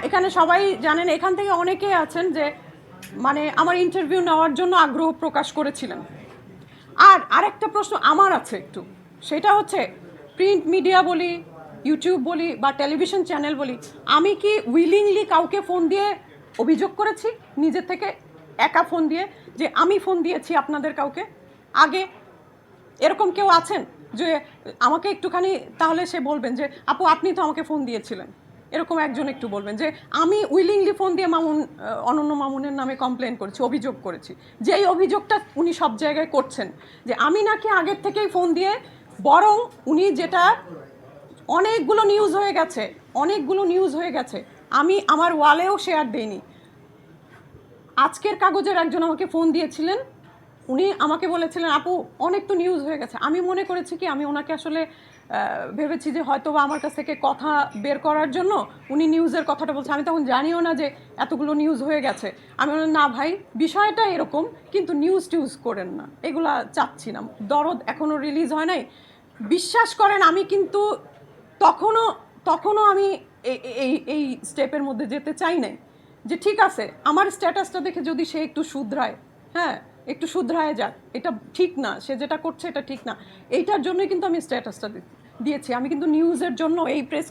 এখানে সবাই জানেন, এখান থেকে অনেকেই আছেন যে মানে আমার ইন্টারভিউ নেওয়ার জন্য আগ্রহ প্রকাশ করেছিলেন। আর আরেকটা প্রশ্ন আমার আছে একটু, সেটা হচ্ছে প্রিন্ট মিডিয়া বলি, ইউটিউব বলি বা টেলিভিশন চ্যানেল বলি, আমি কি উইলিংলি কাউকে ফোন দিয়ে অভিযোগ করেছি নিজের থেকে, একা ফোন দিয়ে, যে আমি ফোন দিয়েছি আপনাদের কাউকে? আগে এরকম কেউ আছেন যে আমাকে একটুখানি, তাহলে সে বলবেন যে আপু আপনি তো আমাকে ফোন দিয়েছিলেন, এরকম একজন একটু বলবেন যে আমি উইলিংলি ফোন দিয়ে অনন্য মামুনের নামে কমপ্লেন করেছি, অভিযোগ করেছি। যেই অভিযোগটা উনি সব জায়গায় করছেন যে আমি নাকি আগের থেকেই ফোন দিয়ে, বরং উনি যেটা অনেকগুলো নিউজ হয়ে গেছে, আমি আমার ওয়ালেও শেয়ার দিইনি। আজকের কাগজের একজন আমাকে ফোন দিয়েছিলেন, উনি আমাকে বলেছিলেন আপু অনেক তো নিউজ হয়ে গেছে। আমি মনে করেছি কি, আমি ওনাকে আসলে ভেবেছি যে হয়তো বা আমার কাছ থেকে কথা বের করার জন্য উনি নিউজের কথাটা বলছে। আমি তখন জানিও না যে এতগুলো নিউজ হয়ে গেছে। আমি বললাম না ভাই, বিষয়টা এরকম, কিন্তু নিউজ টিউজ করেন না, এগুলা চাচ্ছি না, দরদ এখনও রিলিজ হয় নাই। বিশ্বাস করেন আমি কিন্তু তখনও আমি এই স্টেপের মধ্যে যেতে চাই নাই, যে ঠিক আছে আমার স্ট্যাটাসটা দেখে যদি সে একটু শুধরায়, হ্যাঁ একটু শুধরায় যাক, এটা ঠিক না, সে যেটা করছে এটা ঠিক না, এইটার জন্যই কিন্তু আমি স্ট্যাটাসটা দিয়েছি। আমি কিন্তু নিউজের জন্য এই প্রেস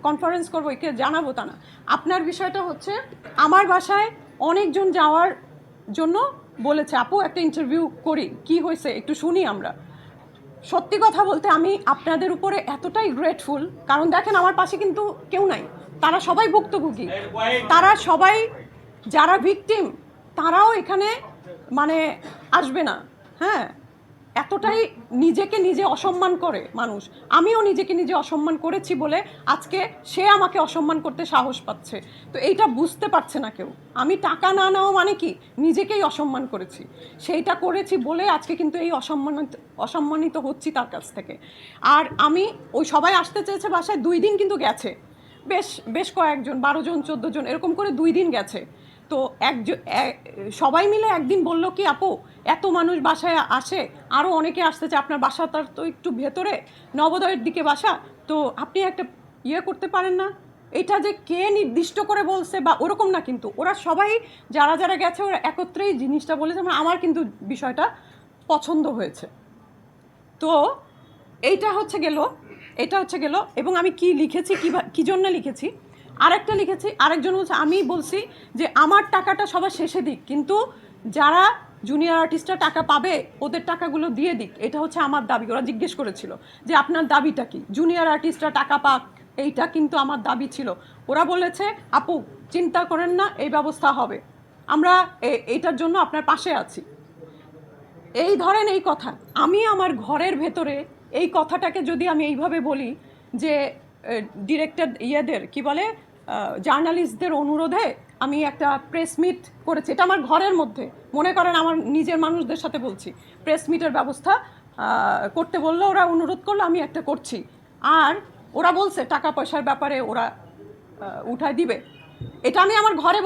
কনফারেন্স করবো, একে জানাবো তা না। আপনার বিষয়টা হচ্ছে আমার বাসায় অনেকজন যাওয়ার জন্য বলেছে আপু একটা ইন্টারভিউ করি, কি হয়েছে একটু শুনি আমরা। সত্যি কথা বলতে আমি আপনাদের উপরে এতটাই গ্রেটফুল, কারণ দেখেন আমার পাশে কিন্তু কেউ নাই, তারা সবাই ভুক্তভোগী, তারা সবাই যারা ভিকটিম, তারাও এখানে মানে আসবে না। হ্যাঁ, এতটাই নিজেকে নিজে অসম্মান করে মানুষ। আমিও নিজেকে নিজে অসম্মান করেছি বলে আজকে সে আমাকে অসম্মান করতে সাহস পাচ্ছে। তো এইটা বুঝতে পারছে না কেউ। আমি টাকা না নেওয়া মানে কি, নিজেকেই অসম্মান করেছি, সেইটা করেছি বলে আজকে কিন্তু এই অসম্মানিত হচ্ছি তার কাছ থেকে। আর আমি ওই সবাই আসতে চেয়েছে বাসায়, 2 দিন কিন্তু গেছে, বেশ কয়েকজন, 12 জন 14 জন এরকম করে 2 দিন গেছে। তো সবাই মিলে একদিন বললো কি আপু এত মানুষ বাসায় আসে, আরও অনেকে আসতেছে, আপনার বাসাটার তো একটু ভেতরে, নবোদয়ের দিকে বাসা, তো আপনি একটা করতে পারেন না? এটা যে কে নির্দিষ্ট করে বলছে বা ওরকম না, কিন্তু ওরা সবাই যারা যারা গেছে ওরা একত্রেই জিনিসটা বলেছে। আমার কিন্তু বিষয়টা পছন্দ হয়েছে। তো এটা হচ্ছে গেল। এবং আমি কি লিখেছি, কি জন্য লিখেছি, আরেকটা লিখেছি, আরেকজন বলছে, আমি বলছি যে আমার টাকাটা সবার শেষে দিক, কিন্তু যারা জুনিয়র আর্টিস্টরা টাকা পাবে ওদের টাকাগুলো দিয়ে দিক, এটা হচ্ছে আমার দাবি। ওরা জিজ্ঞেস করেছিল যে আপনার দাবিটা কি, জুনিয়র আর্টিস্টরা টাকা পাক, এইটা কিন্তু আমার দাবি ছিল। ওরা বলেছে আপু চিন্তা করেন না, এই ব্যবস্থা হবে, আমরা এইটার জন্য আপনার পাশে আছি। এই ধরেন এই কথা, আমি আমার ঘরের ভেতরে এই কথাটাকে যদি আমি এইভাবে বলি যে ডিরেক্টর ইয়েদের কি বলে, জার্নালিস্টদের অনুরোধে আমি একটা প্রেস মিট করেছি, এটা আমার ঘরের মধ্যে, মনে করেন আমার নিজের মানুষদের সাথে বলছি, প্রেস মিটের ব্যবস্থা করতে বললো, ওরা অনুরোধ করলো, আমি একটা করছি। আর ওরা বলছে টাকা পয়সার ব্যাপারে ওরা উঠায় দিবে, এটা আমি আমার ঘরে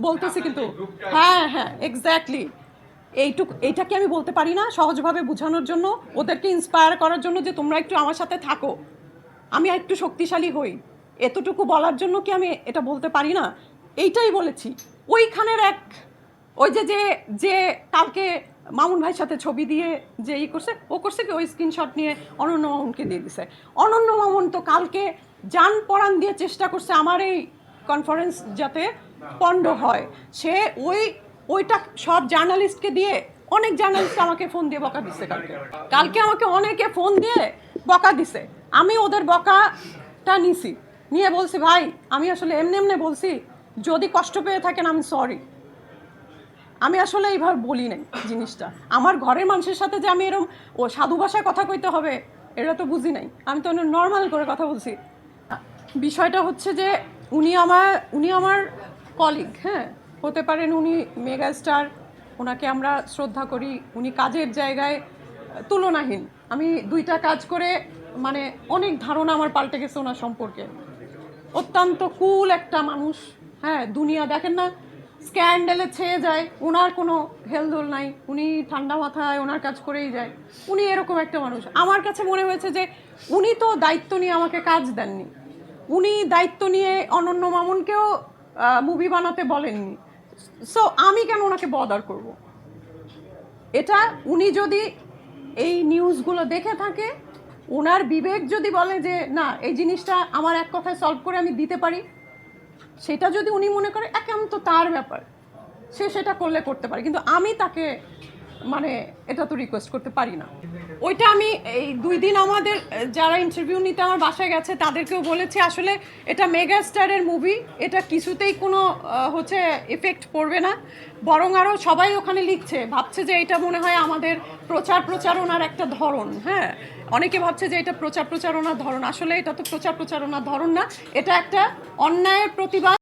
বলতেছি। কিন্তু হ্যাঁ হ্যাঁ এক্স্যাক্টলি, এইটাকে আমি বলতে পারি না সহজভাবে বোঝানোর জন্য, ওদেরকে ইন্সপায়ার করার জন্য যে তোমরা একটু আমার সাথে থাকো, আমি একটু শক্তিশালী হই, এতটুকু বলার জন্য কি আমি এটা বলতে পারি না? এইটাই বলেছি। ওইখানের ওই যে যে যে কালকে মামুন ভাইয়ের সাথে ছবি দিয়ে যে করছে কি, ওই স্ক্রিনশট নিয়ে অনন্য মামুনকে দিয়ে দিছে। অনন্য মামুন তো কালকে জান পরাণ দিয়ে চেষ্টা করছে আমার এই কনফারেন্স যাতে পণ্ড হয়। সে ওইটা সব জার্নালিস্টকে দিয়ে, অনেক জার্নালিস্ট আমাকে ফোন দিয়ে বকা দিচ্ছে কালকে আমাকে অনেকে ফোন দিয়ে বকা দিছে। আমি ওদের বকাটা নিয়ে বলছি ভাই আমি আসলে এমনি বলছি, যদি কষ্ট পেয়ে থাকেন আমি সরি, আমি আসলে এইভাবে বলি নাই জিনিসটা। আমার ঘরের মানুষের সাথে যে আমি এরকম সাধু ভাষায় কথা কইতে হবে এটা তো বুঝি নাই, আমি তো নর্মাল করে কথা বলছি। বিষয়টা হচ্ছে যে উনি আমার কলিগ, হ্যাঁ হতে পারেন উনি মেগা স্টার, ওনাকে আমরা শ্রদ্ধা করি, উনি কাজের জায়গায় তুলনাহীন। আমি 2টা কাজ করে মানে অনেক ধারণা আমার পাল্টে গেছে ওনার সম্পর্কে। অত্যন্ত কুল একটা মানুষ, হ্যাঁ দুনিয়া দেখেন না স্ক্যান্ডেলে ছেয়ে যায়, ওনার কোনো হেলদোল নাই, উনি ঠান্ডা মাথায় ওনার কাজ করেই যায়, উনি এরকম একটা মানুষ। আমার কাছে মনে হয়েছে যে উনি তো দায়িত্ব নিয়ে আমাকে কাজ দেননি, উনি দায়িত্ব নিয়ে অনন্য মামুনকেও মুভি বানাতে বলেননি। সো আমি কেন ওনাকে বদার করব? এটা উনি যদি এই নিউজগুলো দেখে থাকে, ওনার বিবেক যদি বলে যে না এই জিনিসটা আমার এক কথায় সলভ করে আমি দিতে পারি, সেটা যদি উনি মনে করে একান্ত তার ব্যাপার, সে সেটা করলে করতে পারে, কিন্তু আমি তাকে মানে এটা তো রিকোয়েস্ট করতে পারি না। ওইটা আমি এই 2 দিন আমাদের যারা ইন্টারভিউ নিতে আমার বাসায় গেছে তাদেরকেও বলেছি, আসলে এটা মেগা স্টারের মুভি, এটা কিছুতেই কোনো হচ্ছে এফেক্ট পড়বে না, বরং আরও সবাই ওখানে লিখছে, ভাবছে যে এটা মনে হয় আমাদের প্রচারণার একটা ধরন। হ্যাঁ, অনেকে ভাবছে যে এটা প্রচারণার ধরন, আসলে এটা তো প্রচারণার ধরন না, এটা একটা অন্যায়ের প্রতিবাদ।